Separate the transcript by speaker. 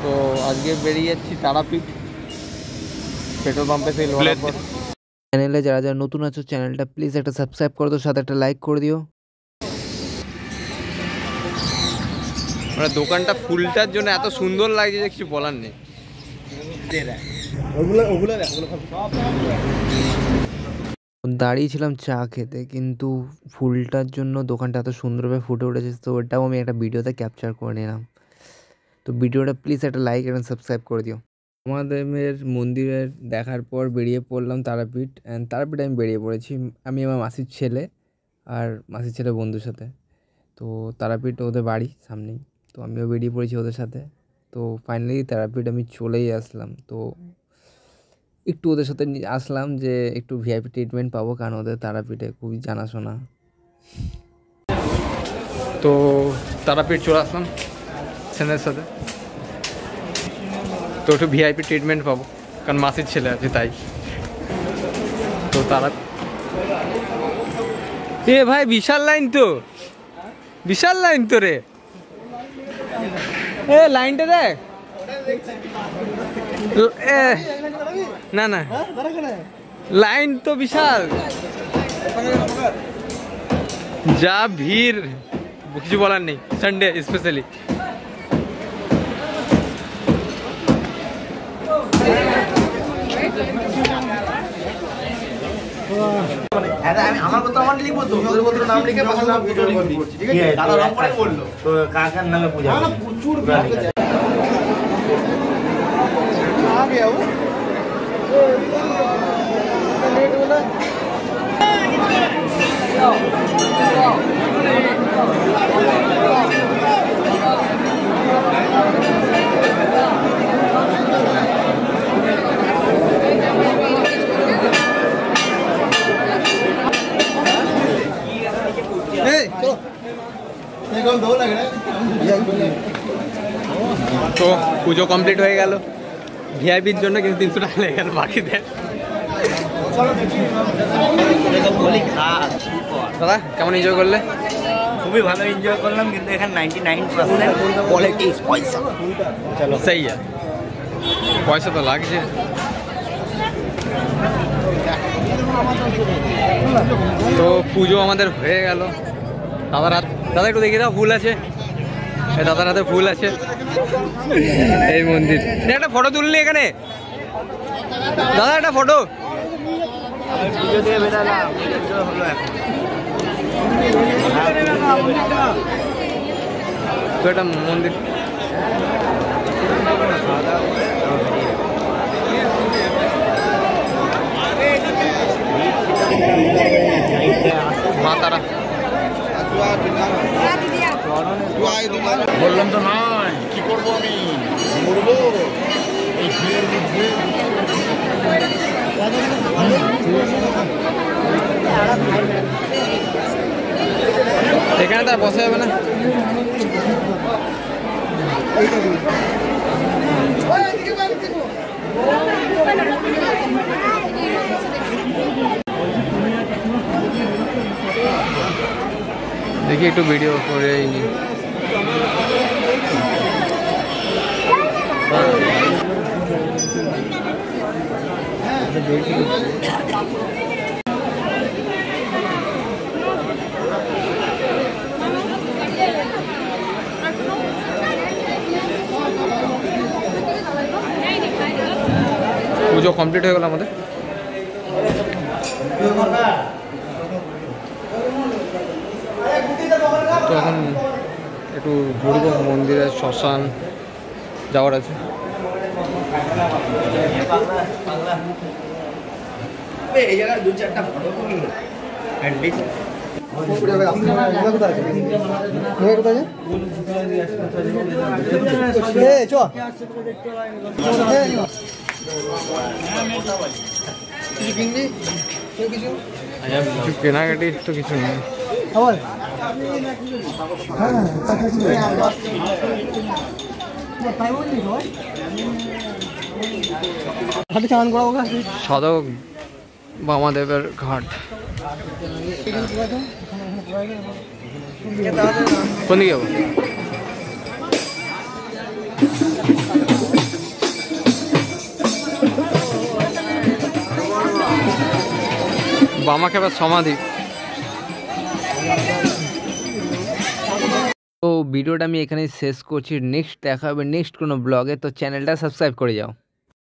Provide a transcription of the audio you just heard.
Speaker 1: তো আজকে বেরিয়ে যাচ্ছি তারাপীঠ পেট্রোল পাম্পে তেল ভরার পর। চ্যানেলে যারা যারা নতুন আছো চ্যানেলটা প্লিজ একটা সাবস্ক্রাইব করে দিও, সাথে একটা লাইক করে দিও। মানে দোকানটা ফুলটার জন্য এত সুন্দর লাগছে যে কিছু বলার নেই। দাঁড়িয়েছিলাম চা খেতে, কিন্তু ফুলটার জন্য দোকানটা এত সুন্দরভাবে ফুটে উঠেছে, তো ওটাও আমি একটা ভিডিওতে ক্যাপচার করে নিলাম। তো ভিডিওটা প্লিজ একটা লাইক এবং সাবস্ক্রাইব করে দিও। মহাদেবের মন্দিরের দেখার পর বেরিয়ে পড়লাম তারাপীঠ। তারাপীঠ আমি বেরিয়ে পড়েছি আমি আমার মাসির ছেলে আর মাসির ছেলে বন্ধুর সাথে। তো তারাপীঠ ওদের বাড়ি সামনেই, তো আমিও বেরিয়ে পড়েছি ওদের সাথে। তো ফাইনালি তারাপীঠ আমি চলেই আসলাম। তো একটু ওদের সাথে আসলাম যে একটু ভিআইপি ট্রিটমেন্ট পাবো, কারণ ওদের তারাপীঠে খুবই জানাশোনা। তো তারাপীঠ চলে আসলাম ছেলের সাথে, তো একটু ভিআইপি ট্রিটমেন্ট পাবো কারণ মাসির ছেলে আছে তাই। তো তারা এ ভাই বিশাল লাইন, তো বিশাল লাইন তো রে, এ লাইনটা দেখ। না না লাইন তো বিশাল, যা ভিড় কিছু বলার নেই, সানডে স্পেশালি।
Speaker 2: আমার কথা আমার লিখবো তো, ওদের বলতো নাম লিখে পাশে নাম পুজো লিখবি, ঠিক আছে? দাদা রং করে বললো তো কার কার নামে পূজা না প্রচুর ভিড় आ गया वो लेट वाला।
Speaker 1: তো পুজো কমপ্লিট হয়ে গেল ভিআইপির জন্য, কিন্তু 300 টাকা লেগে গেল বাকি দেয়। দাদা কেমন এনজয় করলে?
Speaker 2: খুবই ভালো এনজয় করলাম, কিন্তু এখানে 99% পলিটিক্স পয়সা। চলো
Speaker 1: সেই পয়সা তো লাগছে। তো পুজো আমাদের হয়ে গেল। দাদার হাত, দাদা একটু দেখে দাও ফুল আছে, দাদার হাতে ফুল আছে। এই মন্দির একটা ফটো তুললি এখানে দাদা, একটা ফটো।
Speaker 2: পুজো দিয়ে বেরালাম, হলো এখন
Speaker 1: তো একটা মন্দির। মা তারা
Speaker 2: বললাম তো নয়, কি করবো আমি, মরবো এই ভিড়ের মধ্যে।
Speaker 1: এখানে তার বসা যাবে না। দেখি একটু ভিডিও করে নি। পুজো কমপ্লিট হয়ে গেল আমাদের। তো এখন একটু ঘুরবো মন্দিরে, শ্মশান যাওয়ার আছে।
Speaker 2: এই জায়গায় 2-4টা ফটো তুলি
Speaker 1: কেনাকাটি তো কিছু নেই। সদক বামাদেবের ঘাট। কোন দিকে যাবো?
Speaker 3: বামাখ্যাপার সমাধি।
Speaker 1: তো ভিডিওটা আমি এখানেই শেষ করছি। নেক্সট দেখা হবে নেক্সট কোনো ব্লগে। তো চ্যানেলটা সাবস্ক্রাইব করে যাও।